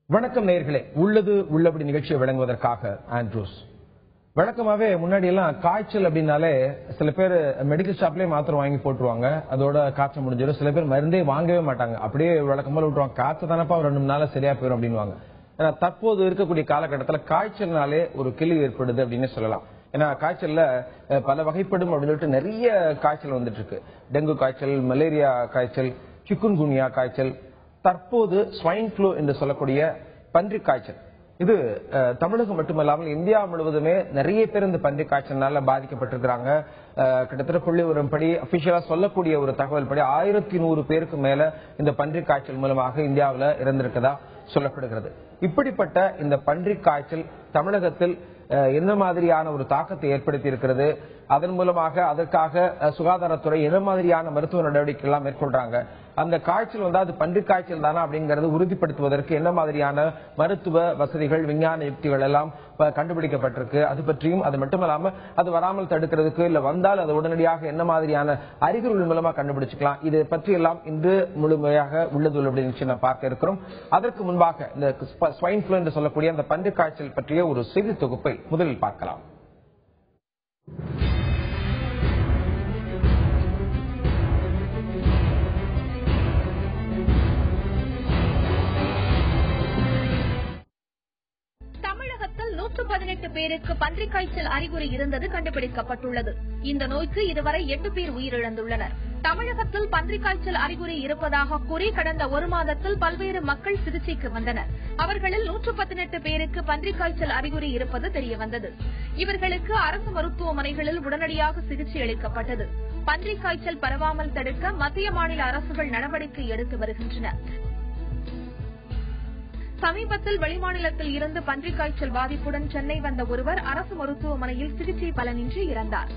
வணக்கம் நேயர்களே, உள்ளது உள்ளபடி நிகழ்ச்சியை வழங்குவதற்காக ஆண்ட்ரூஸ். வழக்கமாவே முன்னாடி எல்லாம் காய்ச்சல் அப்படின்னாலே சில பேர் மெடிக்கல் ஷாப்லயே மாத்திரம் வாங்கி போட்டுருவாங்க, அதோட காய்ச்சல் முடிஞ்சிடும். சில பேர் மருந்தே வாங்கவே மாட்டாங்க, அப்படியே வழக்கமா விட்டுருவாங்க. காய்ச்சல் தானப்பா 2 நாள் சரியா போயிடும் அப்படின்வாங்க. ஏன்னா தற்போது இருக்கக்கூடிய காலகட்டத்தில் காய்ச்சல்னாலே ஒரு கேள்வி ஏற்படுது அப்படின்னு சொல்லலாம். ஏன்னா காய்ச்சல்ல பல வகைப்படும் அப்படின்னு சொல்லிட்டு நிறைய காய்ச்சல் வந்துட்டு இருக்கு. டெங்கு காய்ச்சல், மலேரியா காய்ச்சல், சிக்குன்குனியா காய்ச்சல், தற்போது ஸ்வைன் ஃப்ளூ என்று சொல்லக்கூடிய பன்றி காய்ச்சல். இது தமிழகம் மட்டுமல்லாமல் இந்தியா முழுவதுமே நிறைய பேர் இந்த பன்றி காய்ச்சல்னால பாதிக்கப்பட்டிருக்கிறாங்க. கிட்டத்தட்ட புள்ளி விவரப்படி அபிஷியலா சொல்லக்கூடிய ஒரு தகவல் படி 1100 பேருக்கு மேல இந்த பன்றி காய்ச்சல் மூலமாக இந்தியாவில் இறந்திருக்கதா சொல்லப்படுகிறது. இப்படிப்பட்ட இந்த பன்றி காய்ச்சல் தமிழகத்தில் என்ன மாதிரியான ஒரு தாக்கத்தை ஏற்படுத்தி இருக்கிறது, அதன் மூலமாக அதற்காக சுகாதாரத்துறை என்ன மாதிரியான மருத்துவ நடவடிக்கை எல்லாம் மேற்கொள்றாங்க, அந்த காய்ச்சல் வந்தா அது பன்றி காய்ச்சல் தானா அப்படிங்கறது உறுதிப்படுத்துவதற்கு என்ன மாதிரியான மருத்துவ வசதிகள், விஞ்ஞான யுக்திகள் எல்லாம் கண்டுபிடிக்கப்பட்டிருக்கு, அது பற்றியும், அது மட்டுமல்லாம அது வராமல் தடுக்கிறதுக்கு இல்ல வந்தால் அது உடனடியாக என்ன மாதிரியான அறிகுறிகள் மூலமா கண்டுபிடிச்சுக்கலாம், இது பற்றி எல்லாம் இன்று முழுமையாக உள்ளது அப்படின்னு பார்க்க இருக்கிறோம். அதற்கு முன்பாக இந்த ஸ்வைன் ஃப்ளூ என்று சொல்லக்கூடிய அந்த பன்றி காய்ச்சல் பற்றிய ஒரு செய்தி தொகுப்பை முதலில் பார்க்கலாம். தமிழகத்தில் 118 பேருக்கு பன்றிக் காய்ச்சல் அறிகுறி இருந்தது கண்டுபிடிக்கப்பட்டுள்ளது. இந்த நோய்க்கு இதுவரை 8 பேர் உயிரிழந்துள்ளனர். தமிழகத்தில் பன்றிக் காய்ச்சல் அறிகுறி இருப்பதாக கூறி கடந்த 1 மாதத்தில் பல்வேறு மக்கள் சிகிச்சைக்கு வந்தனர். அவர்களில் 118 பேருக்கு பன்றிக் காய்ச்சல் அறிகுறி இருப்பது தெரியவந்தது. இவர்களுக்கு அரசு மருத்துவமனைகளில் உடனடியாக சிகிச்சை அளிக்கப்பட்டது. பன்றிக் காய்ச்சல் பரவாமல் தடுக்க மத்திய மாநில அரசுகள் நடவடிக்கை எடுத்து வருகின்றன. சமீபத்தில் வெளிமாநிலத்தில் இருந்து பன்றிக் காய்ச்சல் பாதிப்புடன் சென்னை வந்த ஒருவர் அரசு மருத்துவமனையில் சிகிச்சை பலனின்றி இறந்தார்.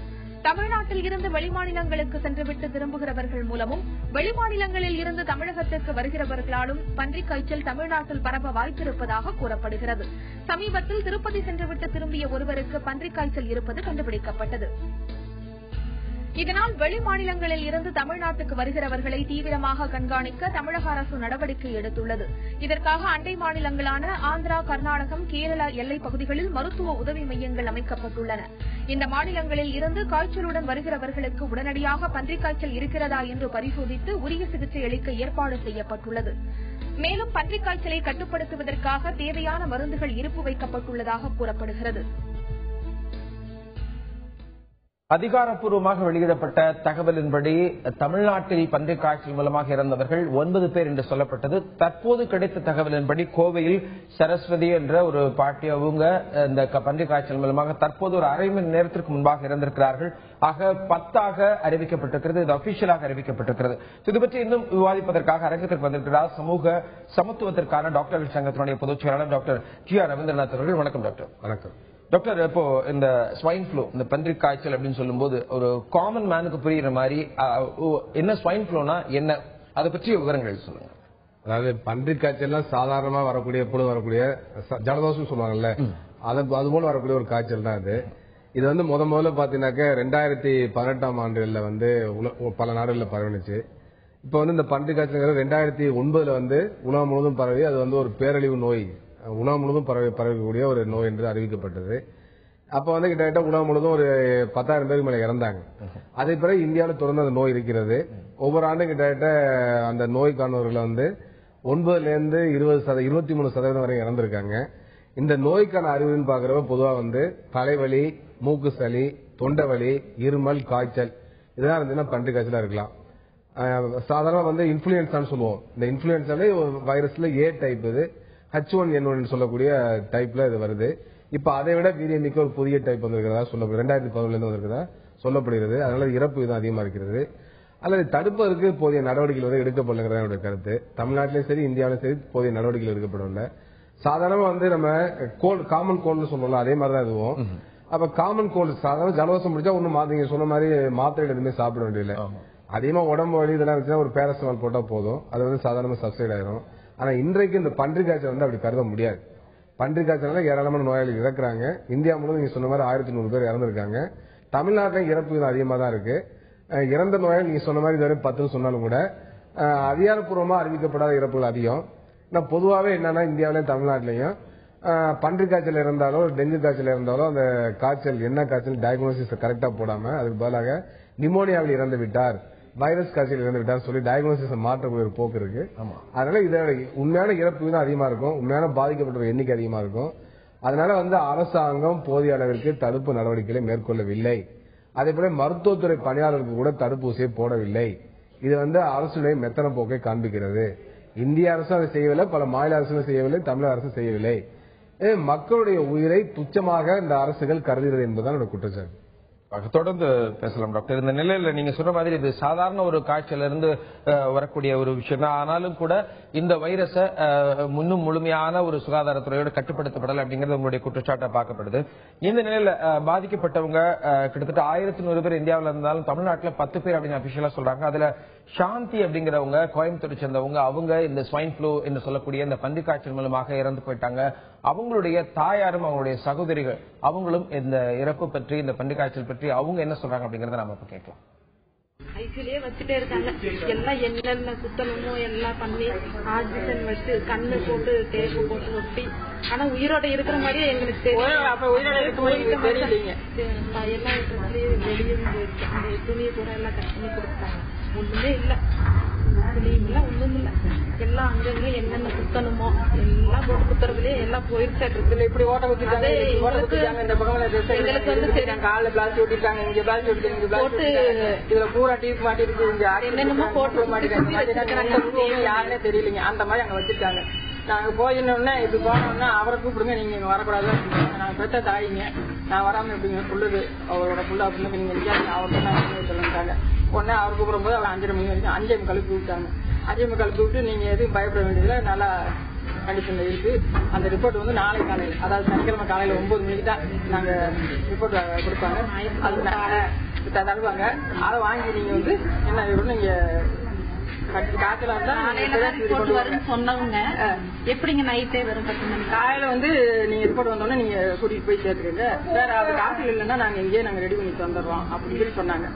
தமிழ்நாட்டில் இருந்து வெளிமாநிலங்களுக்கு சென்றுவிட்டு திரும்புகிறவர்கள் மூலமும் வெளிமாநிலங்களில் இருந்து தமிழகத்திற்கு வருகிறவர்களாலும் பன்றிக் காய்ச்சல் தமிழ்நாட்டில் பரவ வாய்ப்பிருப்பதாக கூறப்படுகிறது. சமீபத்தில் திருப்பதி சென்றுவிட்டு திரும்பிய ஒருவருக்கு பன்றிக் காய்ச்சல் இருப்பது கண்டுபிடிக்கப்பட்டது. இதனால் வெளிமாநிலங்களில் இருந்து தமிழ்நாட்டுக்கு வருகிறவர்களை தீவிரமாக கண்காணிக்க தமிழக அரசு நடவடிக்கை எடுத்துள்ளது. இதற்காக அண்டை மாநிலங்களான ஆந்திரா, கர்நாடகம், கேரளா எல்லைப் பகுதிகளில் மருத்துவ உதவி மையங்கள் அமைக்கப்பட்டுள்ளன. இந்த மாநிலங்களில் இருந்து காய்ச்சலுடன் வருகிறவர்களுக்கு உடனடியாக பன்றிக் காய்ச்சல் இருக்கிறதா என்று பரிசோதித்து உரிய சிகிச்சை அளிக்க ஏற்பாடு செய்யப்பட்டுள்ளது. மேலும் பன்றிக் காய்ச்சலை கட்டுப்படுத்துவதற்காக தேவையான மருந்துகள் இருப்பு வைக்கப்பட்டுள்ளதாக கூறப்படுகிறது. அதிகாரப்பூர்வமாக வெளியிடப்பட்ட தகவலின்படி தமிழ்நாட்டில் பன்றிக் காய்ச்சல் மூலமாக இறந்தவர்கள் 9 பேர் என்று சொல்லப்பட்டது. தற்போது கிடைத்த தகவலின்படி கோவையில் சரஸ்வதி என்ற ஒரு பாட்டி, அவங்க இந்த பன்றிக் காய்ச்சல் மூலமாக தற்போது ஒரு அரை மணி நேரத்திற்கு முன்பாக இறந்திருக்கிறார்கள். ஆக 10 அறிவிக்கப்பட்டிருக்கிறது. இது அபிஷியலாக அறிவிக்கப்பட்டிருக்கிறது. இது பற்றி இன்னும் விவாதிப்பதற்காக அரங்கத்திற்கு வந்திருக்கிறார் சமூக சமத்துவத்திற்கான டாக்டர்கள் சங்கத்தினுடைய பொதுச் செயலாளர் டாக்டர் ஜி ஆர் ரவீந்திரநாத் அவர்கள். வணக்கம் டாக்டர். வணக்கம் டாக்டர். இப்போ இந்த ஸ்வைன் ஃப்ளூ, இந்த பன்றிக் காய்ச்சல் அப்படின்னு சொல்லும்போது ஒரு காமன் மேனுக்கு புரியுற மாதிரி என்ன ஸ்வைன் ஃப்ளூனா என்ன, அதை பற்றிய விவரங்கள் சொல்லுங்க. அதாவது பன்றிக் காய்ச்சல்லாம் சாதாரணமா வரக்கூடிய வரக்கூடிய ஜலதோஷம் சொல்லுவாங்கல்ல, அது போல வரக்கூடிய ஒரு காய்ச்சல் தான் இது. இது வந்து முதல்ல பாத்தீங்கன்னாக்க 2018ஆம் ஆண்டுல வந்து பல நாடுகளில் பரவினுச்சு. இப்ப வந்து இந்த பன்றிக் காய்ச்சல் 2009 வந்து உலகம் முழுவதும் பரவி அது வந்து ஒரு பேரழிவு நோய், உணவு முழுவதும் பரவக்கூடிய ஒரு நோய் என்று அறிவிக்கப்பட்டது. அப்ப வந்து கிட்டத்தட்ட உணவு முழுவதும் ஒரு 10,000 பேருக்கு மேல இறந்தாங்க. அதே பிறகு இந்தியாவில் தொடர்ந்து அந்த நோய் இருக்கிறது. ஒவ்வொரு ஆண்டும் கிட்டத்தட்ட அந்த நோய்க்கானவர்கள் வந்து 9லேருந்து 23% வரை இறந்திருக்காங்க. இந்த நோய்க்கான அறிகுறின்னு பாக்குறப்ப பொதுவா வந்து தலைவலி, மூக்கு சளி, தொண்டை வலி, இருமல், காய்ச்சல் இதெல்லாம் இருந்துச்சுன்னா பன்றிக் காய்ச்சலா இருக்கலாம். சாதாரண வந்து இன்ஃபுளுன்சான்னு சொல்லுவோம். இந்த இன்ஃபுளுன்சாலே வைரஸ்ல ஏ டைப், இது H1N1 சொல்லக்கூடிய டைப்ல இது வருது. இப்ப அதை விட வீரியமிக்க ஒரு புதிய டைப் வந்திருக்கிறதா சொல்லப்படுது. 2011 வந்திருக்கிறதா சொல்லப்படுகிறது. அதனால இறப்பு விதம் அதிகமா இருக்கிறது. அல்லது தடுப்பதற்கு போதிய நடவடிக்கைகள் வந்து எடுக்கப்படலங்கிறத என்னுடைய கருத்து. தமிழ்நாட்டிலும் சரி இந்தியாவிலும் சரி போதிய நடவடிக்கைகள் எடுக்கப்படவில்லை. சாதாரணமா வந்து நம்ம காமன் கோல்டு சொல்லலாம், அதே மாதிரிதான் இதுவும். அப்ப காமன் கோல்டு சாதாரண ஜலதோஷம் முடிச்சா ஒன்னும் நீங்க சொன்ன மாதிரி மாத்திரை எதுவுமே சாப்பிட வேண்டியதில்லை. அதிகமா உடம்பு வலி இதெல்லாம் இருந்துச்சுன்னா ஒரு பேராசிட்டமால் போட்டா போதும், அது வந்து சாதாரணமா சப்சைட் ஆயிரும். ஆனா இன்றைக்கு இந்த பன்றிக் காய்ச்சல் வந்து அப்படி கருத முடியாது. பன்றிக் காய்ச்சல் ஏராளமான நோயாளிகள் இறக்குறாங்க. இந்தியா முழுவதும் நீங்க சொன்ன மாதிரி 1100 பேர் இறந்திருக்காங்க. தமிழ்நாட்டில் இறப்பு அதிகமா தான் இருக்கு. இறந்த நோயாளி நீங்க சொன்ன மாதிரி இதுவரை 10 சொன்னாலும் கூட அதிகாரப்பூர்வமா அறிவிக்கப்படாத இறப்புகள் அதிகம். நான் பொதுவாகவே என்னன்னா இந்தியாவிலையும் தமிழ்நாட்டிலையும் பன்றி காய்ச்சல் இருந்தாலோ டெங்கு காய்ச்சல் இருந்தாலோ அந்த காய்ச்சல் என்ன காய்ச்சல் டயக்னோசிஸ் கரெக்டா போடாம அதுக்கு பதிலாக நிமோனியாவில் இறந்து விட்டார், வைரஸ் காய்ச்சல் இறந்து விட்டார் சொல்லி டயக்னோசிஸ் மாற்றக்கூடிய ஒரு போக்கு இருக்கு. அதனால இதோட உண்மையான இறப்பு விகிதம் அதிகமா இருக்கும், உண்மையான பாதிக்கப்பட்ட எண்ணிக்கை அதிகமா இருக்கும். அதனால அரசாங்கம் போதிய அளவிற்கு தடுப்பு நடவடிக்கைகளை மேற்கொள்ளவில்லை. அதே போல மருத்துவத்துறை பணியாளர்களுக்கு கூட தடுப்பூசியை போடவில்லை. இது அரசுடைய மெத்தன போக்கை காண்பிக்கிறது. இந்திய அரசும் அதை செய்யவில்லை, பல மாநில அரசுகளும் செய்யவில்லை, தமிழக அரசும் செய்யவில்லை. மக்களுடைய உயிரை துச்சமாக இந்த அரசுகள் கருதுகிறது என்பதுதான் குற்றச்சாட்டு. தொடர்ந்து பேசலாம் டாக்டர். இந்த நிலையில நீங்க சொன்ன மாதிரி இது சாதாரண ஒரு காய்ச்சல இருந்து வரக்கூடிய ஒரு விஷயம் தான். ஆனாலும் கூட இந்த வைரஸை முன்னும் முழுமையான ஒரு சுகாதாரத்துறையோடு கட்டுப்படுத்தப்படலை அப்படிங்கிறது உங்களுடைய குற்றச்சாட்டை பார்க்கப்படுது. இந்த நிலையில பாதிக்கப்பட்டவங்க கிட்டத்தட்ட 1100 பேர் இந்தியாவில் இருந்தாலும் தமிழ்நாட்டில் 10 பேர் அப்படின்னு அபிஷியலா சொல்றாங்க. அதுல சாந்தி அப்படிங்கிறவங்க கோயம்புத்தூரை சேர்ந்தவங்க, அவங்க இந்த ஸ்வைன் ஃப்ளூ என்று சொல்லக்கூடிய இந்த பன்றி காய்ச்சல் மூலமாக இறந்து போயிட்டாங்க. அவங்களுடைய தாயாரும் அவங்களுடைய சகோதரிகள் அவங்களும் இந்த இறப்பு பற்றி, இந்த பன்றி காய்ச்சல் பற்றி அவங்க என்ன சொல்றாங்க அப்படிங்கறத நாம இப்ப கேட்கலாம். ஐசிலே வச்சுட்டே இருக்காங்க. எல்லாம் என்னென்ன சுத்தணுமோ எல்லாம் பண்ணி ஆக்சிஜன் வச்சு கண்ணு போட்டு டேப்பு போட்டு ஒட்டி, ஆனா உயிரோட இருக்கிற மாதிரியே எங்களுக்கு தெரியலீங்க. எல்லா இடத்துலயும் வெளியும் போயிருக்கு. அந்த துணியை கூட எல்லாம் கட் பண்ணி கொடுத்தாங்க. ஒண்ணுமே இல்ல, துணியும் இல்ல, ஒண்ணும் இல்ல. எல்லாம் அங்கங்க என்னென்ன சுத்தணுமோ எல்லாம் போட்டு குத்துறதுலயே எல்லாம் போயிருச்சு. இப்படி ஓட்ட வச்சுட்டாங்க. எங்களுக்கு சரி கால பிளாஸ்ட் ஓட்டிட்டாங்க, இங்க பிளாஸ்ட் ஓட்டிட்டாங்க, போட்டு இதுல பூரா டீப் மாட்டி இருக்கு, என்னென்னமோ போட்டு மாட்டிருக்காங்க. யாருன்னே தெரியலீங்க. அந்த மாதிரி அங்க வச்சிருக்காங்க. நாங்க போயினோடனே இப்படி போனோம்னா அவரை கூப்பிடுங்க, நீங்க இங்க வரக்கூடாது. நாங்க பெற்ற தாயிங்க, நான் வராம எப்படிங்க சொல்லுது அவரோட புள்ள அப்படின்னு நீங்க நிக்காது அவருக்கு நான் சொல்லுறாங்க. உடனே அவர் கூப்பிடும் போது அவர் 5:30 மணி வரைக்கும் 5:00 கழுப்பி விட்டாங்க. 5:00 கழுப்பி விட்டு நீங்க எதுவும் பயப்பட வேண்டியதுல நல்லா கண்டிஷன்ல இருக்கு. அந்த ரிப்போர்ட் நாளை காலையில், அதாவது சனிக்கிழமை காலையில 9 மணிக்கு தான் நாங்க ரிப்போர்ட் கொடுப்பாங்க. அது தருவாங்க. அதை வாங்கி நீங்க என்ன நீங்க சொன்னவங்க எப்படிங்க நைட்டே வரும்? காலையில நீங்க ரிப்போர்ட் வந்தோடனே நீங்க கூட்டிட்டு போய் சேர்த்துக்கங்க. வேற அது காய்ச்சல் இல்லைன்னா நாங்க இங்கேயே நாங்க ரெடி பண்ணி தந்துடுறோம் அப்படின்னு சொல்லி சொன்னாங்க.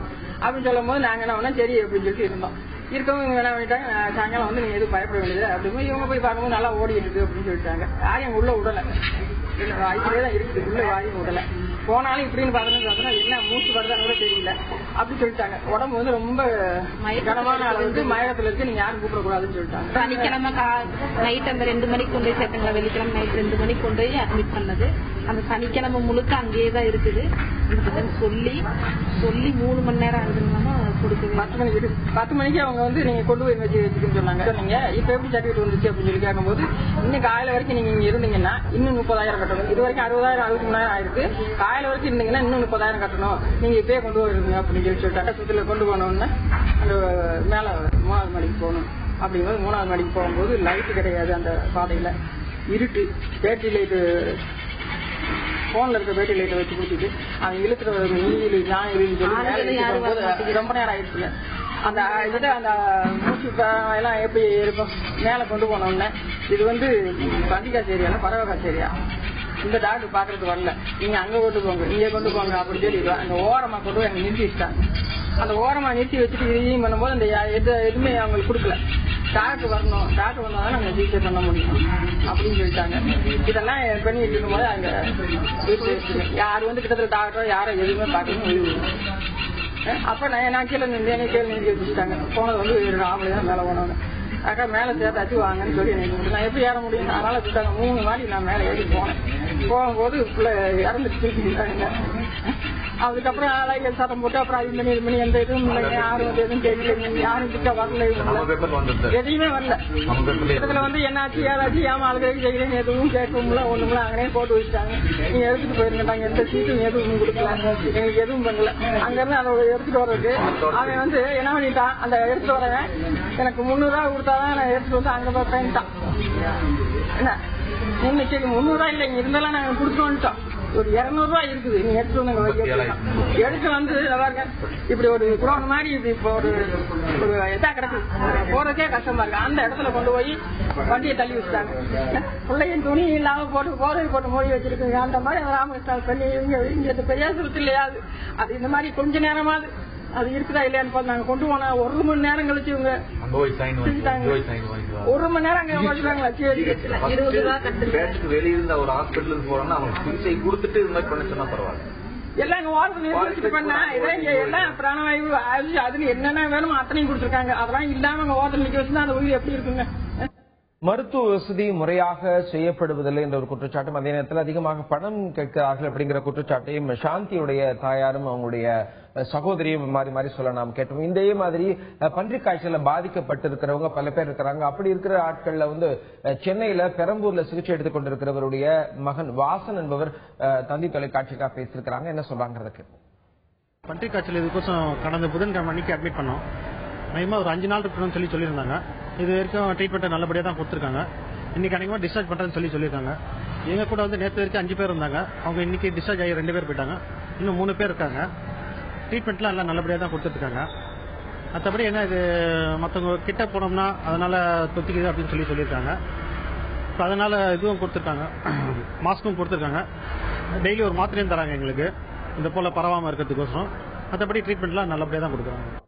அப்படின்னு சொல்லும் போது நாங்க என்ன சரி அப்படின்னு சொல்லிட்டு இருந்தோம். இருக்கவங்க என்ன பண்ணிட்டாங்க, சாயங்காலம் நீங்க எதுவும் பயப்பட வேண்டியது அப்படின்னு இவங்க போய் பார்க்கும்போது நல்லா ஓடிட்டு இருக்கு அப்படின்னு சொல்லிட்டாங்க. யாரையும் உள்ள விடல, ஐசிலே தான் இருக்குது, உள்ள யாரையும் விடல. போனாலும் இப்படின்னு பார்த்தோம்னா என்ன மூச்சு வருதான்னு கூட தெரியல அப்படி சொல்லிட்டாங்க. உடம்பு ரொம்ப கனமான அளவு மயக்கத்துல இருக்கு, நீங்க யாரும் கூப்பிடக்கூடாதுன்னு சொல்லிட்டாங்க. சனிக்கிழமை நைட் அந்த 2 மணிக்கு கொண்டு போய் சேர்த்துங்களா, வெள்ளிக்கிழமை நைட் 2 மணிக்கு கொண்டு போய் அட்மிட் பண்ணது. அந்த சனிக்கிழமை முழுக்க அங்கேயே தான் இருக்குது. சொல்லி 3 மணி நேரம் ஆகுதுன்னா கொடுக்குது. 10 மணிக்கு அவங்க நீங்க கொண்டு போய் வச்சுக்கன்னு சொன்னாங்க. நீங்க இப்ப எப்படி சர்டிபிகேட் வந்துச்சு அப்படின்னு சொல்லி கேட்கும்போது இன்னும் காலையில வரைக்கும் நீங்க இங்க இருந்தீங்கன்னா இன்னும் 30,000 கட்டணும். இது வரைக்கும் 60,000 63,000 ஆயிருக்கு. காலையில வரைக்கும் இருந்தீங்கன்னா இன்னும் 30,000 கட்டணும். நீங்க இப்பயே கொண்டு போயிருங்க அப்படின்னு சொல்லி சொல்லிட்டாங்க. சுத்துல கொண்டு போனோம்னா அந்த மேல 3வது மாடிக்கு போகணும். அப்படிங்கும்போது 3வது மாடிக்கு போகும்போது லைட்டு கிடையாது. அந்த பாதையில இருட்டு. பேட்டரி லைட்டு போன்ல இருக்க பேட்டரி லைட்டை வச்சு கொடுத்துட்டு அவங்க இழுத்துட்டு சொல்லி ரொம்ப நேரம் ஆயிடுச்சுங்க. அந்த இதுல அந்த மூச்சு எல்லாம் எப்படி இருக்கும் மேல கொண்டு போனோம்னா இது பண்டிகாஸ் ஏரியா, பறவைகாஸ் ஏரியா. இந்த டாக்டர் பாக்குறதுக்கு வரல, நீங்க அங்க கொண்டு போங்க, இங்க கொண்டு போங்க அப்படின்னு சொல்லி அந்த ஓரமா கொண்டு போய் அங்க நிறுத்தி வச்சுட்டாங்க. அந்த ஓரமா நிறுத்தி வச்சுட்டு இதையும் பண்ணும்போது அந்த எதுவுமே அவங்களுக்கு கொடுக்கல. டாக்டர் வரணும், டாக்டர் வந்தாதான் நாங்க சிகிச்சை பண்ண முடியும் அப்படின்னு சொல்லிட்டாங்க. இதெல்லாம் பண்ணிட்டு இருக்கும்போது அங்க யாரு கிட்டத்தட்ட டாக்டரோ யாரோ எதுவுமே பார்க்கணும். அப்ப நான் கீழே நின்று கீழே நிறுத்தி வச்சுட்டாங்க. போனது 2 ஆம்பளை தான் மேல போனவங்க. அக்கா மேல சேர்த்தாச்சு வாங்கன்னு சொல்லி எனக்கு நான் எப்படி ஏற முடியும்? அதனால விட்டாங்க. 3 மாடி நான் மேல ஏறி போனேன். போகும்போது பிள்ளை இறந்துட்டு அதுக்கப்புறம் ஆளாய்கள் சட்டம் போட்டு அப்புறம் 5 மணி எந்த இதுவும் இல்லைங்க, யாரும் எதுவும் தெரியல, யாரும் கிட்ட வரல, எதையுமே வரல. இதுல என்னாச்சு ஏதாச்சும் ஏமா ஆளுகளுக்கு செய்யலன்னு எதுவும் கேட்கும்ல ஒண்ணுங்களா அங்கனே போட்டு வச்சுட்டாங்க. நீங்க எடுத்துட்டு போயிருந்தாங்க, எந்த சீட்டும் எதுவும் கொடுக்கல, எங்களுக்கு எதுவும் பண்ணல. அங்க இருந்து அதை எடுத்துட்டு வர்றதுக்கு அவன் என்ன பண்ணிட்டான், அந்த எடுத்துட்டு வரவன் எனக்கு 300 ரூபா கொடுத்தாதான் நான் எடுத்துட்டு வந்து அங்க போய் பயன்ட்டான். என்ன இன்னைக்கு 300 ரூபாய் இல்லை, இங்க இருந்தாலும் நாங்க கொடுத்துட்டு வந்துட்டோம். ஒரு 200 ரூபாய் இருக்குது, நீங்க எடுத்து பாருங்க. இப்படி ஒரு குரோன் மாதிரி இப்ப ஒரு எதா கிடக்கு, போறதுக்கே கஷ்டமா இருக்கு. அந்த இடத்துல கொண்டு போய் வண்டியை தள்ளி வச்சுட்டாங்க. பிள்ளைய துணி இல்லாம போட்டு போர்வை போட்டு மூடி வச்சிருக்குங்க. அந்த மாதிரி ராமகிருஷ்ணா பண்ணி இங்க பெரியாசுரத்து இல்லையாது அது இந்த மாதிரி கொஞ்ச நேரமாவது அது இருக்குதா இல்லையான்னு பார்த்து நாங்க கொண்டு போனா 1 மணி நேரம் கழிச்சு இவங்க 1 மணி நேரம் அங்க வச்சுட்டாங்களா. சரி 20 ரூபா கட்டு வெளியிருந்த ஒரு ஹாஸ்பிட்டலுக்கு போறோம்னா அவங்க சிகிச்சை கொடுத்துட்டு இது மாதிரி பண்ண சொன்னா பரவாயில்ல. எல்லாம் எங்க வாரத்தில் பண்ணா இதான் எல்லாம் பிராணவாயு அதுன்னு என்னென்ன வேணுமோ அத்தனையும் கொடுத்துருக்காங்க. அதெல்லாம் இல்லாம அங்க வாரத்தில் நிக்க வச்சுன்னா அந்த உயிர் எப்படி இருக்குங்க. மருத்துவ வசதி முறையாக செய்யப்படுவதில்லை என்ற ஒரு குற்றச்சாட்டும், அதே நேரத்தில் அதிகமாக பணம் கேட்கிறார்கள் அப்படிங்கிற குற்றச்சாட்டையும் சாந்தியுடைய தாயாரும் அவங்களுடைய சகோதரியும் மாறி மாறி சொல்ல நாம் கேட்டோம். இதே மாதிரி பன்றிக் காய்ச்சல பாதிக்கப்பட்டிருக்கிறவங்க பல பேர் இருக்கிறாங்க. அப்படி இருக்கிற ஆட்கள்ல வந்து சென்னையில பெரம்பூர்ல சிகிச்சை எடுத்துக் கொண்டிருக்கிறவருடைய மகன் வாசன் என்பவர் தந்தி தொலைக்காட்சிக்காக பேசியிருக்கிறாங்க. என்ன சொல்றாங்கிறதுக்கு பன்றிக் காய்ச்சல் இதுக்கோசம் கடந்த புதன்கிழமை அன்னைக்கு அட்மிட் பண்ணோம். மையமா ஒரு 5 நாள் இருக்கணும்னு சொல்லியிருந்தாங்க. இது வரைக்கும் ட்ரீட்மெண்ட் நல்லபடியாக தான் கொடுத்துருக்காங்க. இன்னைக்கு அன்னைக்கு டிஸ்சார்ஜ் பண்றேன்னு சொல்லியிருக்காங்க. எங்க கூட வந்து நேற்று வரைக்கும் 5 பேர் இருந்தாங்க. அவங்க இன்னைக்கு டிஸ்சார்ஜ் ஆகி 2 பேர் போயிட்டாங்க. இன்னும் 3 பேர் இருக்காங்க. ட்ரீட்மெண்ட்லாம் எல்லாம் நல்லபடியாக தான் கொடுத்துருக்காங்க. மற்றபடி என்ன இது மற்றவங்க கிட்ட போனோம்னா அதனால தொத்திக்குது அப்படின்னு சொல்லியிருக்காங்க. இப்போ அதனால இதுவும் கொடுத்துருக்காங்க, மாஸ்க்கும் கொடுத்துருக்காங்க. டெய்லி ஒரு மாத்திரையும் தராங்க எங்களுக்கு இந்த போல பரவாமல் இருக்கிறதுக்கோசரம். மற்றபடி ட்ரீட்மெண்ட்லாம் நல்லபடியாக தான் கொடுக்குறாங்க.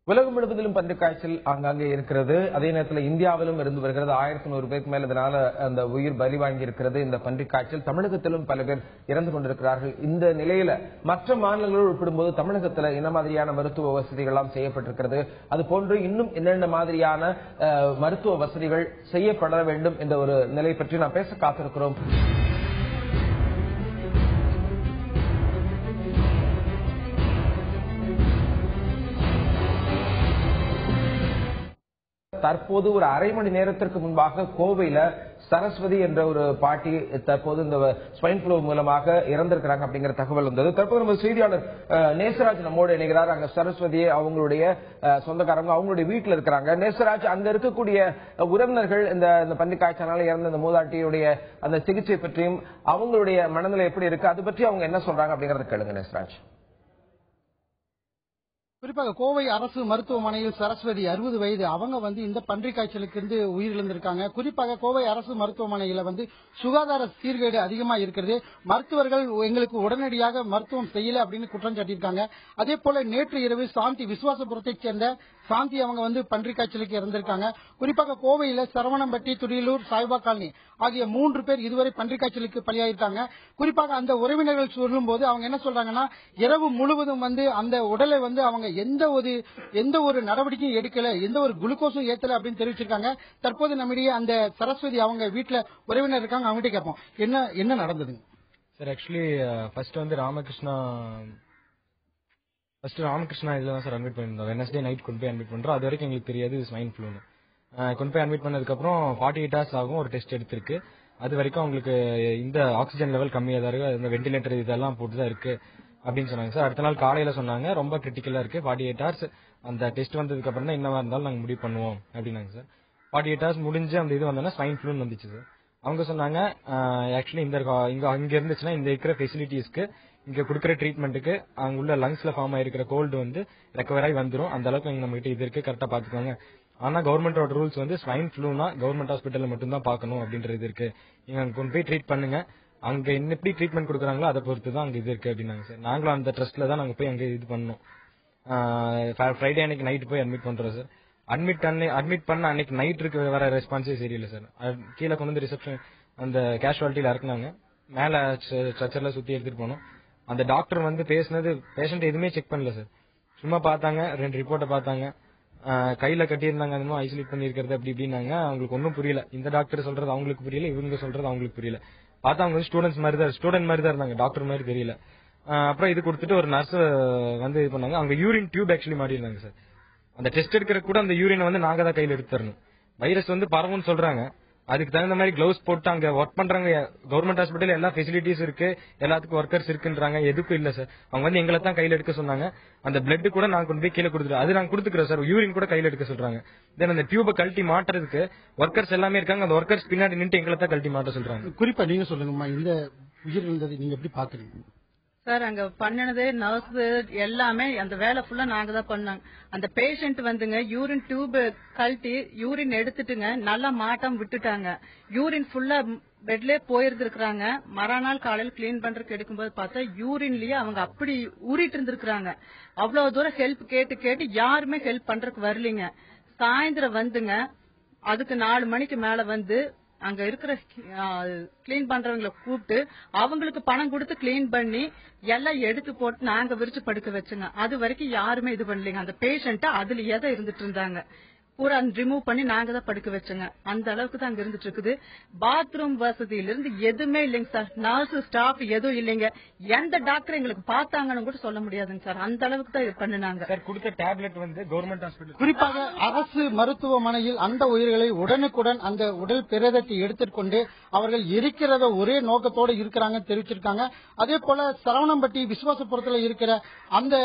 உலகம் முழுவதிலும் பன்றிக் காய்ச்சல் ஆங்காங்கே இருக்கிறது. அதே நேரத்தில் இந்தியாவிலும் இருந்து வருகிறது. 1100 பேருக்கு மேல இதனால அந்த உயிர் பலி வாங்கி இருக்கிறது இந்த பன்றிக் காய்ச்சல். தமிழகத்திலும் பல பேர் இறந்து கொண்டிருக்கிறார்கள். இந்த நிலையில மற்ற மாநிலங்களோடு ஒப்பிடும்போது தமிழகத்துல என்ன மாதிரியான மருத்துவ வசதிகள் எல்லாம் செய்யப்பட்டிருக்கிறது, அது போன்று இன்னும் என்னென்ன மாதிரியான மருத்துவ வசதிகள் செய்யப்பட வேண்டும் என்ற ஒரு நிலை பற்றி நாம் பேச காத்திருக்கிறோம். தற்போது ஒரு அரை மணி நேரத்திற்கு முன்பாக கோவையில சரஸ்வதி என்ற ஒரு பாட்டி தற்போது இந்த ஸ்வைன் ஃப்ளூ மூலமாக இறந்திருக்கிறாங்க அப்படிங்கிற தகவல் வந்தது. தற்போது நம்ம செய்தியாளர் நேசராஜ் நம்மோடு இணைகிறார். அங்க சரஸ்வதி அவங்களுடைய சொந்தக்காரங்க அவங்களுடைய வீட்டில் இருக்கிறாங்க. நேசராஜ், அங்க இருக்கக்கூடிய உறவினர்கள் இந்த பன்றிக் காய்ச்சலால இறந்த இந்த மூதாட்டியுடைய அந்த சிகிச்சை பற்றியும் அவங்களுடைய மனநிலை எப்படி இருக்கு அது பற்றி அவங்க என்ன சொல்றாங்க அப்படிங்கறத கேளுங்க நேசராஜ். குறிப்பாக கோவை அரசு மருத்துவமனையில் சரஸ்வதி 60 வயது அவங்க வந்து இந்த பன்றிக் காய்ச்சலுக்கு இருந்து உயிரிழந்திருக்காங்க. குறிப்பாக கோவை அரசு மருத்துவமனையில வந்து சுகாதார சீர்கேடு அதிகமா இருக்கிறது. மருத்துவர்கள் எங்களுக்கு உடனடியாக மருத்துவம் செய்யல அப்படின்னு குற்றம் சாட்டியிருக்காங்க. அதே போல நேற்று இரவு சாந்தி விசுவாசபுரத்தைச் சேர்ந்த சாந்தி அவங்க வந்து பன்றிக் காய்ச்சலுக்கு இறந்திருக்காங்க. குறிப்பாக கோவையில சரவணம்பட்டி, துடியலூர், சாய்பா காலனி ஆகிய 3 பேர் இதுவரை பன்றிக் காய்ச்சலுக்கு பலியாயிருக்காங்க. குறிப்பாக அந்த உறவினர்கள் சொல்லும் போது அவங்க என்ன சொல்றாங்கன்னா, இரவு முழுவதும் வந்து அந்த உடலை வந்து அவங்க எந்த ஒரு நடவடிக்கையும் எடுக்கல, எந்த ஒரு குளுக்கோஸும் ஏத்தல அப்படின்னு தெரிவிச்சிருக்காங்க. தற்போது நம்மிடையே அந்த சரஸ்வதி அவங்க வீட்டுல உறவினர் இருக்காங்க, அவங்ககிட்ட கேட்போம் என்ன நடந்ததுங்க சார். ஆக்சுவலி ஃபர்ஸ்ட் வந்து ராமகிருஷ்ணா இதுல தான் சார் அட்மிட் பண்ணிருந்தோம். வெனஸ்டே நைட் கொண்டு போய் அட்மிட் பண்றோம். அது வரைக்கும் எங்களுக்கு தெரியாது இது ஸ்வைன் ஃப்ளூன்னு. கொண்டு போய் அட்மிட் பண்ணதுக்கு அப்புறம் 48 hours ஆகும் ஒரு டெஸ்ட் எடுத்திருக்கு. அது வரைக்கும் அவங்களுக்கு இந்த ஆக்சிஜன் லெவல் கம்மியா தான் இருக்கு, இந்த வெண்டிலேட்டர் இதெல்லாம் போட்டுதான் இருக்கு அப்படின்னு சொன்னாங்க சார். அடுத்த நாள் காலையில சொன்னாங்க ரொம்ப கிரிட்டிக்கலா இருக்கு, 48 hours அந்த டெஸ்ட் வந்ததுக்கு அப்புறம் தான் என்னவா இருந்தாலும் நாங்க முடிவு பண்ணுவோம் அப்படின்னாங்க சார். 48 hours முடிஞ்சு அந்த இது வந்தோன்னா ஸ்வைன் ஃப்ளூன்னு வந்துச்சு சார். அவங்க சொன்னாங்க ஆக்சுவலி இங்க இருந்துச்சுன்னா இந்த இருக்கிற ஃபெசிலிட்டிஸ்க்கு இங்க கொடுக்குற ட்ரீட்மெண்ட்டுக்கு அங்க உள்ள லங்ஸ்ல ஃபார்ம் ஆயிருக்கிற கோல்டு வந்து ரெக்கவர் ஆகி வந்துடும். அந்த அளவுக்கு நம்ம கிட்ட இது இருக்கு, கரெக்டா பாத்துக்கோங்க. ஆனா கவர்மெண்டோட ரூல்ஸ் வந்து ஸ்வைன் ஃப்ளூனா கவர்மெண்ட் ஹாஸ்பிட்டல்ல மட்டும் தான் பாக்கணும் அப்படின்றது இருக்கு. நீங்க அங்க கொண்டு போய் ட்ரீட் பண்ணுங்க, அங்க என்ன எப்படி ட்ரீட்மெண்ட் கொடுக்குறாங்களோ அதை பொறுத்து தான் அங்க இது இருக்கு அப்படின்னாங்க சார். நாங்களும் அந்த ட்ரஸ்ட்ல தான் நாங்க போய் அங்க இது பண்ணோம். ஃப்ரைடே அன்னைக்கு நைட் போய் அட்மிட் பண்றோம் சார். அட்மிட் பண்ண அன்னைக்கு நைட் இருக்கு வர ரெஸ்பான்ஸே சரியில்லை சார். கீழே கொண்டு வந்து ரிசப்ஷன் அந்த கேஷுவாலிட்டியில இறக்குனாங்க. மேல ஸ்ட்ரக்சர்ல சுத்தி எடுத்துட்டு போனோம். அந்த டாக்டர் வந்து பேசினது பேஷண்ட் எதுவுமே செக் பண்ணல சார். சும்மா பார்த்தாங்க, 2 ரிப்போர்ட்டை பார்த்தாங்க, கையில கட்டியிருந்தாங்க, அதுவும் ஐசோலேட் பண்ணிருக்கிறது அப்படி இப்படின்னாங்க. அவங்களுக்கு ஒன்றும் புரியல. இந்த டாக்டர் சொல்றது அவங்களுக்கு புரியல, இவங்க சொல்றது அவங்களுக்கு புரியல. பார்த்தா அவங்க ஸ்டூடெண்ட் மாதிரி தான் இருந்தாங்க, டாக்டர் மாதிரி தெரியல. அப்புறம் இது கொடுத்துட்டு ஒரு நர்ஸ் வந்து இது பண்ணாங்க. அவங்க யூரின் டியூப் ஆக்சுவலி மாட்டிருந்தாங்க சார். அந்த டெஸ்ட் எடுக்கிற கூட அந்த யூரினை வந்து நாங்க தான் கையில எடுத்து தரணும். வைரஸ் வந்து பரவும்னு சொல்றாங்க, அதுக்கு தகுந்த மாதிரி கிளவுஸ் போட்டு அங்க ஒர்க் பண்றாங்க. கவர்மெண்ட் ஹாஸ்பிட்டல் எல்லா ஃபெசிலிட்டிஸ் இருக்கு, எல்லாத்துக்கும் ஒர்க்கர்ஸ் இருக்குன்றாங்க, எதுக்கும் இல்ல சார். அவங்க வந்து எங்களை தான் கையில எடுக்க சொன்னாங்க. அந்த பிளட் கூட நாங்க கொண்டு போய் கீழே கொடுத்துருவோம், அது நாங்க கொடுத்துக்கிறோம் சார். யூரின் கூட கையில எடுக்க சொல்றாங்க. தென் அந்த டியூபை கழட்டி மாட்டுறதுக்கு ஒர்க்கர்ஸ் எல்லாமே இருக்காங்க. அந்த ஒர்க்கர்ஸ் பின்னாடி நின்று எங்களை தான் கழட்டி மாட்ட சொல்றாங்க. குறிப்பா நீங்க சொல்லுங்கம்மா, இந்த உயிரிழந்ததை நீங்க எப்படி பாக்குறீங்க சார்? அங்க பண்ணினது நர்ஸ் எல்லாமே அந்த வேலை ஃபுல்லா நாங்க தான் பண்ணாங்க. அந்த பேஷண்ட் வந்துங்க யூரின் டியூப் கழட்டி யூரின் எடுத்துட்டுங்க நல்லா மாட்டம் விட்டுட்டாங்க. யூரின் ஃபுல்லா பெட்ல போயிருந்திருக்காங்க. மறுநாள் காலையில் கிளீன் பண்றதுக்கு எடுக்கும்போது பார்த்தா யூரின்லயே அவங்க அப்படி ஊறிட்டு இருந்திருக்காங்க. அவ்வளவு தூரம் ஹெல்ப் கேட்டு கேட்டு யாருமே ஹெல்ப் பண்றதுக்கு வரலீங்க. சாயந்தரம் வந்துங்க, அதுக்கு 4 மணிக்கு மேல வந்து அங்க இருக்கிற கிளீன் பண்றவங்களை கூப்பிட்டு அவங்களுக்கு பணம் கொடுத்து கிளீன் பண்ணி எல்லாம் எடுத்து போட்டு நாங்க விரிச்சு படுக்க வச்சுங்க. அது வரைக்கும் யாருமே இது பண்ணலீங்க. அந்த பேஷண்ட் அதுலயே தான் இருந்துட்டு இருந்தாங்க. பூரா ரிமூவ் பண்ணி நாங்க தான் படுக்க வச்சோங்க. அந்த அளவுக்கு தான் அங்க இருந்துட்டு இருக்குது. பாத்ரூம் வசதியிலிருந்து எதுவுமே இல்லைங்க சார். நர்ஸ் ஸ்டாஃப் எதுவும் இல்லைங்க. எந்த டாக்டர் எங்களுக்கு பார்த்தாங்கன்னு கூட சொல்ல முடியாதுங்க சார். அந்த அளவுக்கு தான் இது பண்ணினாங்க. சார் கொடுத்த டேப்லெட் வந்து கவர்மெண்ட் ஹாஸ்பிட்டல், குறிப்பாக அரசு மருத்துவமனையில் அந்த உயிர்களை உடனுக்குடன் அந்த உடல் பிரேதத்தை எடுத்துக்கொண்டு அவர்கள் எரிக்கிறத ஒரே நோக்கத்தோடு இருக்கிறாங்க தெரிவிச்சிருக்காங்க. அதே போல சரவணம்பட்டி விசுவாசபுரத்தில் இருக்கிற அந்த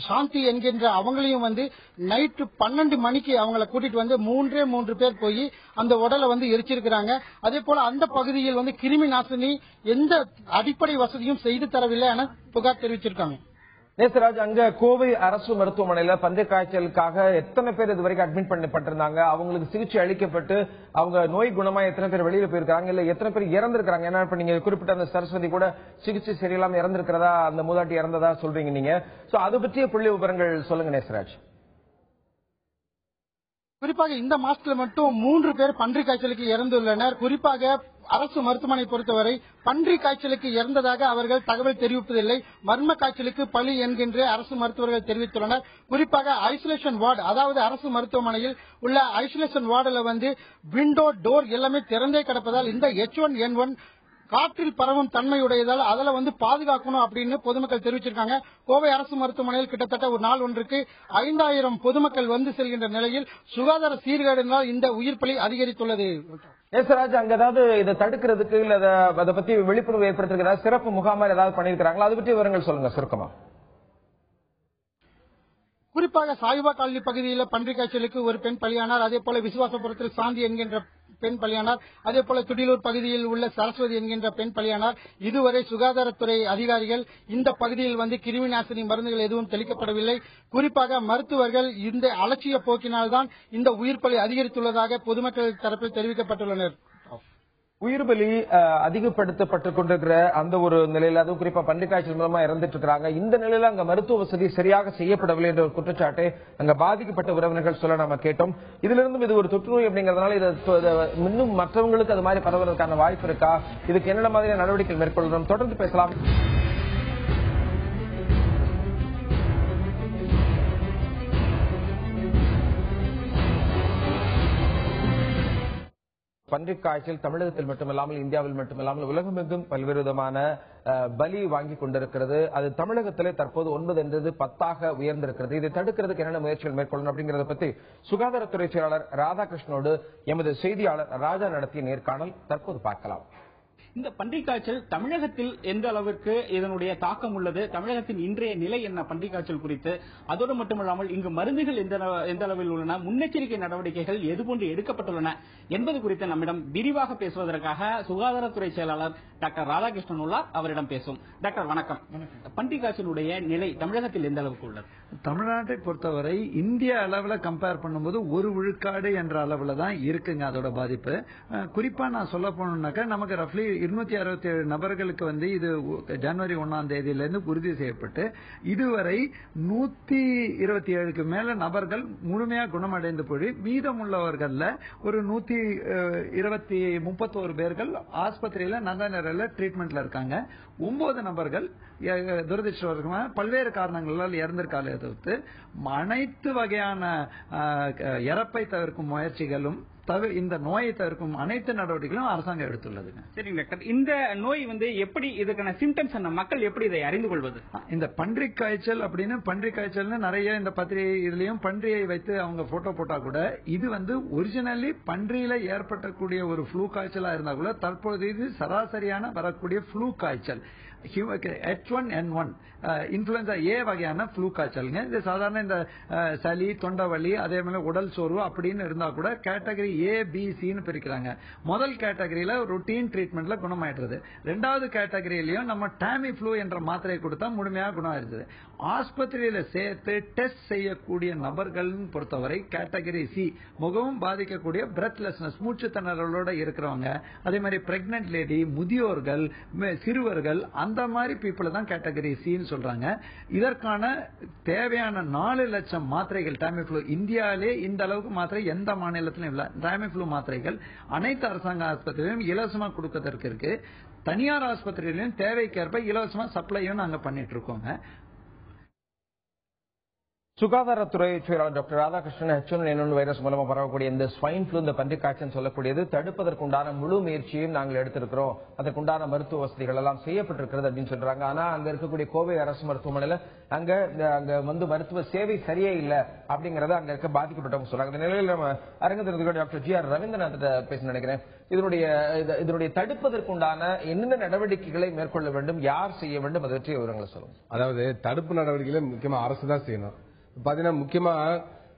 சாந்தி என்கின்ற அவங்களையும் வந்து நைட்டு 12 மணிக்கு அவங்களை கூட்டிட்டு வந்து 3 பேர் போய் அந்த உடலை வந்து எரிச்சிருக்கிறாங்க. அதே போல அந்த பகுதியில் வந்து கிருமி நாசினி எந்த அடிப்படை வசதியும் செய்து தரவில்லை என புகார் தெரிவிச்சிருக்காங்க. நேசராஜ், அங்க கோவை அரசு மருத்துவமனையில பன்றி காய்ச்சலுக்காக எத்தனை பேர் இது வரைக்கும் அட்மிட் பண்ணப்பட்டிருந்தாங்க? அவங்களுக்கு சிகிச்சை அளிக்கப்பட்டு அவங்க நோய் குணமா எத்தனை பேர் வெளியில போயிருக்காங்க, இல்ல எத்தனை பேர் இறந்திருக்காங்க? ஏன்னா இப்ப நீங்க குறிப்பிட்ட அந்த சரஸ்வதி கூட சிகிச்சை சரியில்லாம இறந்திருக்கிறதா, அந்த மூதாட்டி இறந்ததா சொல்றீங்க நீங்க. சோ அது பற்றிய புள்ளி விவரங்கள் சொல்லுங்க நேசராஜ். குறிப்பாக இந்த மாசத்துல மட்டும் 3 பேர் பன்றி காய்ச்சலுக்கு இறந்துள்ளனர். குறிப்பாக அரசு மருத்துவமனை பொறுத்தவரை பன்றி காய்ச்சலுக்கு இறந்ததாக அவர்கள் தகவல் தெரிவிப்பதில்லை. மர்ம காய்ச்சலுக்கு பலி என்கின்ற அரசு மருத்துவர்கள் தெரிவித்துள்ளனர். குறிப்பாக ஐசோலேஷன் வார்டு, அதாவது அரசு மருத்துவமனையில் உள்ள ஐசோலேஷன் வார்டுல வந்து விண்டோ டோர் எல்லாமே திறந்தே கிடப்பதால் இந்த H1N1 காற்றில் பரவும் தன்மையுடையதால் அதுல வந்து பாதுகாக்கணும் அப்படின்னு பொதுமக்கள் தெரிவிச்சிருக்காங்க. கோவை அரசு மருத்துவமனையில் கிட்டத்தட்ட ஒரு நாள் ஒன்றுக்கு 5000 பொதுமக்கள் வந்து செல்கின்ற நிலையில் சுகாதார சீர்கேடினால் இந்த உயிர் பலி அதிகரித்துள்ளது. நேசராஜ், அங்க ஏதாவது இதை தடுக்கிறதுக்கு இல்ல அதை பத்தி விழிப்புணர்வு ஏற்படுத்துறதுக்கு சிறப்பு முகாம் ஏதாவது பண்ணிருக்காங்களா? அது பற்றி விவரங்கள் சொல்லுங்க சுருக்கமா. குறிப்பாக சாய்வா காலனி பகுதியில் பன்றி காய்ச்சலுக்கு ஒரு பெண் பலியானார். அதே போல விசுவாசபுரத்தில் சாந்தி என்கின்ற பெண் பலியானார். அதே போல துடிலூர் பகுதியில் உள்ள சரஸ்வதி என்கின்ற பெண் பலியானார். இதுவரை சுகாதாரத்துறை அதிகாரிகள் இந்த பகுதியில் வந்து கிருமி நாசினி மருந்துகள் எதுவும் தெளிக்கப்படவில்லை. குறிப்பாக மருத்துவர்கள் இந்த அலட்சிய போக்கினால்தான் இந்த உயிர் பலி அதிகரித்துள்ளதாக பொதுமக்கள் தரப்பில் தெரிவிக்கப்பட்டுள்ளனர். உயிர் பலி அதிகப்படுத்தப்பட்டுக் கொண்டிருக்கிற அந்த ஒரு நிலையில, அதுவும் குறிப்பா பன்றி காய்ச்சல் மூலமா இறந்துட்டு இருக்காங்க. இந்த நிலையில அங்க மருத்துவ வசதி சரியாக செய்யப்படவில்லை என்ற ஒரு குற்றச்சாட்டை அங்க பாதிக்கப்பட்ட உறவினர்கள் சொல்ல நாம கேட்டோம். இதுல இருந்தும் இது ஒரு தொற்றுநோய் அப்படிங்கறதுனால இன்னும் மற்றவங்களுக்கு அது மாதிரி பரவுவதற்கான வாய்ப்பு இருக்கா? இதுக்கு என்னென்ன மாதிரியான நடவடிக்கைகள் மேற்கொள்ளணும்? தொடர்ந்து பேசலாம். பன்றிக் காய்ச்சல் தமிழகத்தில் மட்டுமல்லாமல் இந்தியாவில் மட்டுமல்லாமல் உலகமெங்கும் பல்வேறு விதமான பலி வாங்கி கொண்டிருக்கிறது. அது தமிழகத்திலே தற்போது 9 என்றது 10ஆக உயர்ந்திருக்கிறது. இதை தடுக்கிறதுக்கு என்னென்ன முயற்சிகள் மேற்கொள்ளணும் அப்படிங்கறத பத்தி சுகாதாரத்துறை செயலாளர் ராதாகிருஷ்ணனோடு எமது செய்தியாளர் ராஜா நடத்திய நேர்காணல் தற்போது பார்க்கலாம். இந்த பன்றிக் காய்ச்சல் தமிழகத்தில் எந்த அளவிற்கு இதனுடைய தாக்கம் உள்ளது, தமிழகத்தின் இன்றைய நிலை என்ன பன்றிக் காய்ச்சல் குறித்து, அதோடு மட்டுமல்லாமல் இங்கு மருந்துகள் எந்த அளவில் உள்ளன, முன்னெச்சரிக்கை நடவடிக்கைகள் எதுபோன்று எடுக்கப்பட்டுள்ளன என்பது குறித்து நம்மிடம் விரிவாக பேசுவதற்காக சுகாதாரத்துறை செயலாளர் டாக்டர் ராதாகிருஷ்ணன் உள்ளார். அவரிடம் பேசும். டாக்டர் வணக்கம். பன்றிக் காய்ச்சலுடைய நிலை தமிழகத்தில் எந்த அளவுக்கு உள்ளது? தமிழ்நாட்டை பொறுத்தவரை இந்திய அளவில் கம்பேர் பண்ணும்போது 1 விழுக்காடு என்ற அளவில் தான் இருக்குங்க அதோட பாதிப்பு. குறிப்பா நான் சொல்ல போனோம்னாக்கா நமக்கு ரஃப்லி 267 நபர்களுக்கு வந்து இது ஜனவரி 1ஆம் தேதியிலிருந்து உறுதி செய்யப்பட்டு இதுவரை 127க்கு மேல நபர்கள் முழுமையா குணமடைந்து போய் மீதமுள்ளவர்கள்ல ஒரு 131 பேர்கள் ஆஸ்பத்திரியில நல்ல நிலையில ட்ரீட்மெண்ட்ல இருக்காங்க. 9 நபர்கள் துரதிருஷ்டவசமாக பல்வேறு காரணங்களால் இறந்திருக்காலே தவிர்த்து அனைத்து வகையான இறப்பை தவிர்க்கும் முயற்சிகளும் இந்த நோயை தவிர்க்கும் அனைத்து நடவடிக்கைகளும் அரசாங்கம் எடுத்துள்ளதுங்க. சரிங்க டாக்டர், இந்த நோய் வந்து எப்படி இதுக்கான சிம்டம்ஸ் மக்கள் எப்படி இதை அறிந்து கொள்வது? இந்த பன்றிக் காய்ச்சல் அப்படின்னு பன்றிக் காய்ச்சல்னு நிறைய இந்த பத்திரிகை இதுலயும் பன்றியை வைத்து அவங்க போட்டோ போட்டா கூட இது வந்து ஒரிஜினலி பன்றியில ஏற்பட்டக்கூடிய ஒரு ஃப்ளூ காய்ச்சலா இருந்தா கூட தற்போது இது சராசரியான வரக்கூடிய ஃப்ளூ காய்ச்சல். H1N1 இன்ஃபுளுன்சா ஏ வகையான ஃப்ளூ காய்ச்சலுங்க. இது சாதாரண இந்த சளி, தொண்டை வலி, அதே மாதிரி உடல் சோர்வு அப்படின்னு இருந்தா கூட கேட்டகரி A, B, Cன்னு பிரிக்கிறாங்க. முதல் கேட்டகரியில ரொட்டீன் ட்ரீட்மெண்ட்ல குணமாயிடுறது. ரெண்டாவது கேட்டகரியிலயும் நம்ம டாமி ஃப்ளூ என்ற மாத்திரை கொடுத்தா முழுமையாக குணம் ஆயிடுது. ஆஸ்பத்திரியில சேர்த்து டெஸ்ட் செய்யக்கூடிய நபர்கள் பொறுத்தவரை கேட்டகரி C, முகவும் பாதிக்கக்கூடிய பிரெத்லெஸ்னஸ், மூச்சு திணறலோட இருக்கிறவங்க, அதே மாதிரி பிரெக்னன்ட் லேடி, முதியோர்கள், சிறுவர்கள், அந்த மாதிரி பீப்புள் தான் கேட்டகரி சின்னு சொல்றாங்க. இதற்கான தேவையான 4 லட்சம் மாத்திரைகள் டாமிஃப்ளூ, இந்தியாவிலே இந்த அளவுக்கு மாத்திரை எந்த மாநிலத்திலும் இல்ல. டாமிஃப்ளூ மாத்திரைகள் அனைத்து அரசாங்க ஆஸ்பத்திரியிலும் இலவசமா கொடுக்கறதுக்கு இருக்கு. தனியார் ஆஸ்பத்திரியிலும் தேவைக்கேற்ப இலவசமா சப்ளையும் நாங்க பண்ணிட்டு இருக்கோங்க. சுகாதாரத்துறை செயலாளர் டாக்டர் ராதாகிருஷ்ணன் H1N1 வைரஸ் மூலமா பரவக்கூடிய இந்த ஸ்வைன் ஃப்ளூ, இந்த பன்றி காய்ச்சல் சொல்லக்கூடியது தடுப்பதற்குண்டான முழு முயற்சியும் நாங்கள் எடுத்திருக்கிறோம், அதற்குண்டான மருத்துவ வசதிகள் எல்லாம் செய்யப்பட்டிருக்கிறது அப்படின்னு சொல்றாங்க. ஆனா அங்க இருக்கக்கூடிய கோவை அரசு மருத்துவமனையில அங்க வந்து மருத்துவ சேவை சரியே இல்லை அப்படிங்கறத அங்க இருக்க பாதிக்கப்பட்டவங்க சொல்றாங்க. இந்த நிலையில் நம்ம அரங்கத்தில் டாக்டர் G.R. ரவீந்திரநாத் பேச நினைக்கிறேன். இதனுடைய தடுப்பதற்குண்டான என்னென்ன நடவடிக்கைகளை மேற்கொள்ள வேண்டும், யார் செய்ய வேண்டும், அதை பற்றிய விவரங்களை சொல்லுங்க. அதாவது தடுப்பு நடவடிக்கைகளை முக்கியமா அரசு தான் செய்யணும். பாத்தீங்கன்னா முக்கியமா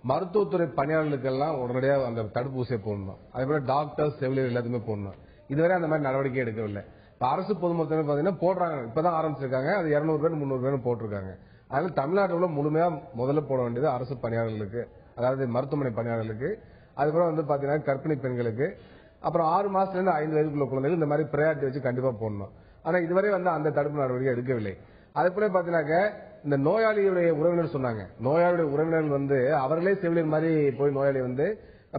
மருத்துவத்துறை பணியாளர்களுக்கெல்லாம் உடனடியாக அந்த தடுப்பூசியை போடணும். அதே போல டாக்டர்ஸ், செவிலியர் எல்லாத்துமே போடணும். இதுவரை அந்த மாதிரி நடவடிக்கை எடுக்கவில்லை. இப்ப அரசு பொது மருத்துவமனை பாத்தீங்கன்னா போடுறாங்க, இப்பதான் ஆரம்பிச்சிருக்காங்க. அது 200 பேர் 300 பேர் போட்டிருக்காங்க. அதனால தமிழ்நாட்டில் முழுமையா முதல்ல போட வேண்டியது அரசு பணியாளர்களுக்கு, அதாவது மருத்துவமனை பணியாளர்களுக்கு. அதுக்கப்புறம் வந்து பாத்தீங்கன்னா கர்ப்பிணி பெண்களுக்கு, அப்புறம் 6 மாசத்துல இருந்து 5 வயதுக்குள்ள குழந்தைகள் இந்த மாதிரி பிரையாரிட்டி வச்சு கண்டிப்பா போடணும். ஆனா இதுவரை வந்து அந்த தடுப்பு நடவடிக்கை எடுக்கவில்லை. அதே போல பாத்தீங்கன்னா இந்த நோயாளியுடைய உறவினர் சொன்னாங்க, நோயாளியுடைய உறவினர்கள் வந்து அவர்களே செவிலியர் மாதிரி போய் நோயாளி வந்து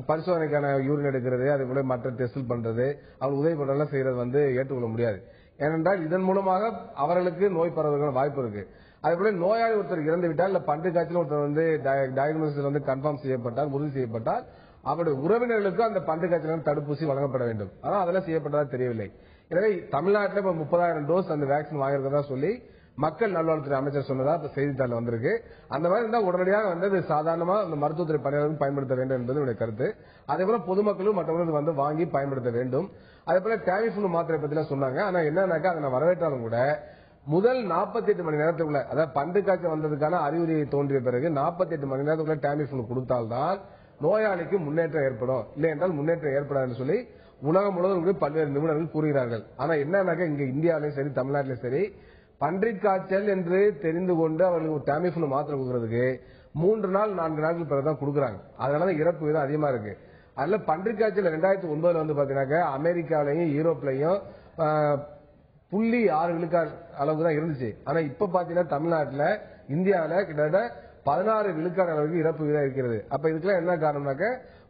பரிசோதனைக்கான யூரின் எடுக்கிறது, அதே போல மற்ற டெஸ்ட் பண்றது, அவங்க உதவி பண்றதெல்லாம் செய்யறது வந்து ஏற்றுக்கொள்ள முடியாது. ஏனென்றால் இதன் மூலமாக அவர்களுக்கு நோய் பரவுவதற்கான வாய்ப்பு இருக்கு. அதே போல நோயாளி ஒருத்தர் இறந்து விட்டால், இல்ல பன்றி காய்ச்சல் ஒருத்தர் வந்து டயக்னோசிஸ் வந்து கன்ஃபார்ம் செய்யப்பட்டால், உறுதி செய்யப்பட்டால், அவருடைய உறவினர்களுக்கு அந்த பன்றி காய்ச்சல் தடுப்பூசி வழங்கப்பட வேண்டும். ஆனால் அதெல்லாம் செய்யப்பட்டதா தெரியவில்லை. எனவே தமிழ்நாட்டில் இப்ப 30,000 டோஸ் அந்த வேக்சின் வாங்கியிருக்கதா சொல்லி மக்கள் நல்வாழ்வுத்துறை அமைச்சர் சொன்னதா செய்தித்தாள் வந்திருக்கு. அந்த மாதிரி இருந்தா உடனடியாக வந்து சாதாரணமா அந்த மருத்துவத்துறை பணியாளர்கள் பயன்படுத்த வேண்டும் என்பது என்னுடைய கருத்து. அதே போல பொதுமக்களும் மற்றவர்கள் வந்து வாங்கி பயன்படுத்த வேண்டும். அதே போல டாமிஃப்ளூ மாத்திரை பத்தி சொன்னாங்க. ஆனா என்னன்னாக்கா அதை நான் வரவேற்றாலும் கூட முதல் 48 மணி நேரத்துக்குள்ள, அதாவது பன்றி காய்ச்சல் வந்ததுக்கான அறிகுறி தோன்றிய பிறகு 48 மணி நேரத்துக்குள்ள டாமிஃப்ளூ கொடுத்தால்தான் நோயாளிக்கு முன்னேற்றம் ஏற்படும், இல்லை என்றால் முன்னேற்றம் ஏற்படாதுன்னு சொல்லி உலகம் முழுவதும் பல்வேறு நிபுணர்கள் கூறுகிறார்கள். ஆனா என்னன்னாக்கா இங்க இந்தியாவிலும் சரி தமிழ்நாட்டிலும் சரி பன்றி காய்ச்சல் என்று தெரிந்து கொண்டு அவர்களுக்கு டாமிஃப்ளூ மாத்திரை கொடுக்கறதுக்கு 3 நாள் 4 நாட்கள் பிறகுதான் கொடுக்குறாங்க. அதனால இறப்பு விதம் அதிகமா இருக்கு. அதுல பன்றி காய்ச்சல் 2009 வந்து பாத்தீங்கன்னா அமெரிக்காவிலையும் யூரோப்லயும் 0.6 விழுக்காடு அளவுக்கு தான் இருந்துச்சு. ஆனா இப்ப பாத்தீங்கன்னா தமிழ்நாட்டில் இந்தியாவில கிட்டத்தட்ட 16 விழுக்காடு அளவுக்கு இறப்பு விதம் இருக்கிறது. அப்ப இதுக்கெல்லாம் என்ன காரணம்னாக்க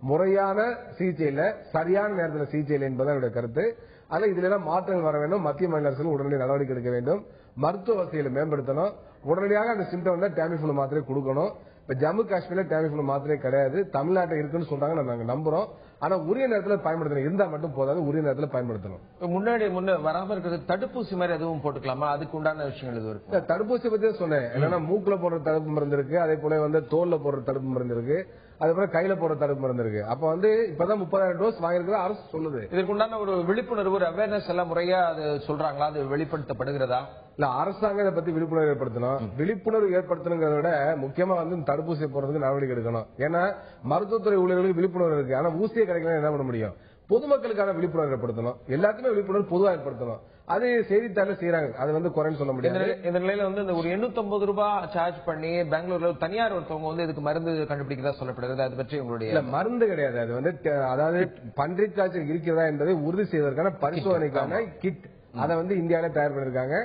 முறையான சிகிச்சை இல்ல, சரியான நேரத்தில் சிகிச்சை இல்லை என்பது என்னுடைய கருத்து. அதனால இதுல எல்லாம் மாற்றங்கள் வர வேண்டும். மத்திய மாநில அரசுகள் உடனடி நடவடிக்கை எடுக்க வேண்டும். மருத்துவ வசதிகளை மேம்படுத்தணும். உடனடியாக அந்த சிம்டம் வந்து டாமிஃப்ளூ மாத்திரை கொடுக்கணும். இப்ப ஜம்மு காஷ்மீர்ல டாமிஃப்ளூ மாத்திரை கிடையாது, தமிழ்நாட்டில் இருக்குன்னு சொல்றாங்க, நாங்க நம்புறோம். ஆனா உரிய நேரத்தில் பயன்படுத்தணும். இருந்தா மட்டும் போதாது, உரிய நேரத்தில் பயன்படுத்தணும். முன்ன வராம இருக்கிறது தடுப்பூசி மாதிரி எதுவும் போட்டுக்கலாமா? அதுக்கு உண்டான விஷயங்கள் எதுவும் இருக்கு? தடுப்பூசி பத்தி சொன்னேன். என்னன்னா மூக்குல போடுற தடுப்பு மருந்து இருக்கு, அதே போல வந்து தோல்ல போடுற தடுப்பு மருந்து இருக்கு, அதே போல கையில போடுற தடுப்பு மருந்து இருக்கு. அப்ப வந்து இப்பதான் 30,000 டோஸ் வாங்கியிருக்கிற அரசு சொல்லுது. இதற்குண்டான ஒரு விழிப்புணர்வு, அவேர்னஸ் எல்லாம் முறையா அது சொல்றாங்களா? அது வெளிப்படுத்தப்படுகிறதா? இல்ல அரசாங்கம் இதை பத்தி விழிப்புணர்வு ஏற்படுத்தணும். விழிப்புணர்வு ஏற்படுத்தணுங்கிறத விட முக்கியமா வந்து தடுப்பூசி போடுறதுக்கு நடவடிக்கை எடுக்கணும். ஏன்னா மருத்துவத்துறை ஊழியர்களுக்கு விழிப்புணர்வு இருக்கு, ஆனா ஊசியை கிடைக்கல என்ன பண்ண முடியும்? பொதுமக்களுக்கான விழிப்புணர்வு ஏற்படுத்தணும். எல்லாத்துக்குமே விழிப்புணர்வு பொதுவாக ஏற்படுத்தணும். அது செய்தித்தாள செய்யறாங்க, அது வந்து குறைன்னு சொல்ல முடியாது. இந்த நிலையில வந்து இந்த ஒரு 850 ரூபாய் சார்ஜ் பண்ணி பெங்களூர்ல தனியார் ஒருத்தவங்க வந்து இதுக்கு மருந்து கண்டுபிடிக்கிறதா சொல்லப்படுகிறது. அது பற்றி உங்களுடைய மருந்து கிடையாது. அது வந்து அதாவது பன்றி காய்ச்சல் இருக்கிறதா என்பதை உறுதி செய்வதற்கான பரிசோதனைக்கான கிட், அதை வந்து இந்தியாவில தயார் பண்ணிருக்காங்க.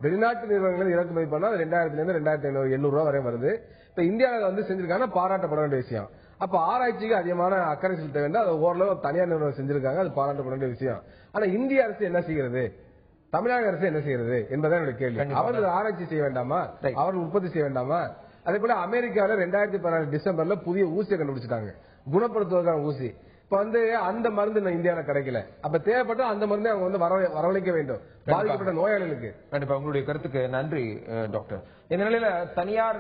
வெளிநாட்டு நிறுவனங்கள் இறக்குமதி பண்ணா 2000 இருந்து 2500 ரூபாய் வரை வருது. இப்ப இந்தியாவில் வந்து செஞ்சிருக்காங்க, பாராட்டப்பட வேண்டிய விஷயம். அப்ப ஆராய்ச்சிக்கு அதிகமான அக்கறை செலுத்த வேண்டும். அது ஓரளவு தனியார் நிறுவனம் செஞ்சிருக்காங்க, அது பாராட்டப்பட வேண்டிய விஷயம். ஆனா இந்திய அரசு என்ன செய்கிறது, தமிழக அரசு என்ன செய்யறது என்பதான் என்னுடைய கேள்வி. அவர்கள் ஆராய்ச்சி செய்ய வேண்டாமா? அவர்கள் உற்பத்தி செய்ய வேண்டாமா? அதே போல அமெரிக்காவில் 2014 டிசம்பர்ல புதிய ஊசியை கண்டுபிடிச்சிட்டாங்க, குணப்படுத்துவதற்கான ஊசி. இப்ப வந்து அந்த மருந்து இந்தியாவில் கிடைக்கல. அப்ப தேவைப்பட்ட அந்த மருந்தை அவங்க வந்து வரவழைக்க வேண்டும். பாதிக்கப்பட்ட நோயாளிகளுக்கு. கண்டிப்பா உங்களுடைய கருத்துக்கு நன்றி டாக்டர். இந்த நிலையில தனியார்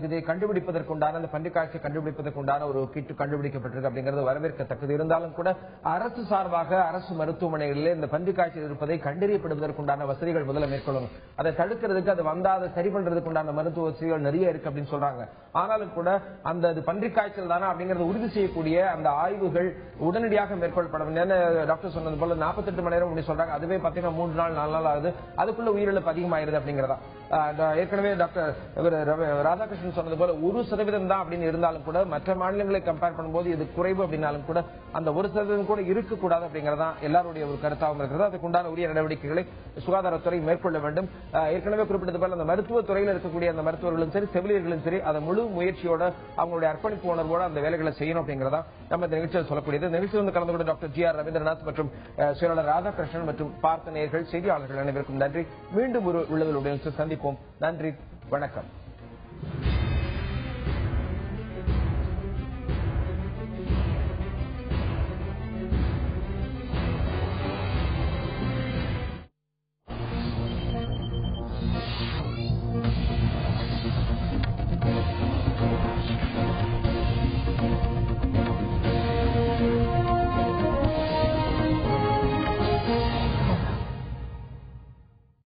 இதை கண்டுபிடிப்பதற்குண்டான அந்த பன்றிக்காய்ச்சல் கண்டுபிடிப்பதற்குண்டான ஒரு கிட் கண்டுபிடிக்கப்பட்டிருக்கு அப்படிங்கிறது வரவேற்கத்தக்கது. இருந்தாலும் கூட அரசு சார்பாக அரசு மருத்துவமனைகளில் இந்த பன்றிக்காய்ச்சல் இருப்பதை கண்டறியப்படுவதற்குண்டான வசதிகள் முதல்ல மேற்கொள்ளணும். அதை தடுக்கிறதுக்கு அது வந்தா அதை சரி பண்றதுக்குண்டான மருத்துவ வசதிகள் நிறைய இருக்கு அப்படின்னு சொல்றாங்க. ஆனாலும் கூட அந்த பன்றிக்காய்ச்சல் தானா அப்படிங்கறத உறுதி செய்யக்கூடிய அந்த ஆய்வுகள் உடனடியாக மேற்கொள்ளப்பட வேண்டும். டாக்டர் சொன்னது போல 48 மணி நேரம் அப்படி சொல்றாங்க. அதுவே பாத்தீங்கன்னா 3 நாள் 4 நாள் ஆகுது. அதுக்குள்ள உயிரிழப்பு அதிகமாயிருது அப்படிங்கறதா. ஏற்கனவே டாக்டர் ராதாகிருஷ்ணன் சொன்னது போல 1% தான் அப்படின்னு இருந்தாலும் கூட மற்ற மாநிலங்களை கம்பேர் பண்ணும்போது இது குறைவு அப்படின்னாலும் கூட அந்த 1% கூட இருக்கக்கூடாது அப்படிங்கறதா எல்லாருடைய ஒரு கருத்தாகவும் இருக்கிறது. அதுக்குண்டான உரிய நடவடிக்கைகளை சுகாதாரத்துறை மேற்கொள்ள வேண்டும். ஏற்கனவே குறிப்பிட்டது போல அந்த மருத்துவத்துறையில் இருக்கக்கூடிய அந்த மருத்துவர்களும் சரி செவிலியர்களும் சரி அதை முழு முயற்சியோட அவங்களுடைய அர்ப்பணிப்பு உணர்வோட அந்த வேலைகளை செய்யணும் அப்படிங்கறதா நம்ம இந்த நிகழ்ச்சியில் சொல்லக்கூடியது. நிகழ்ச்சியில் வந்து கலந்து கொண்ட டாக்டர் ஜி.ஆர். ரவீந்திரநாத் மற்றும் செயலாளர் ராதாகிருஷ்ணன் மற்றும் பார்த்த நேயர்கள் செய்தியாளர்கள் அனைவருக்கும் நன்றி. மீண்டும் ஒரு உள்ளதலுடன் சந்திப்போம். நன்றி, வணக்கம்.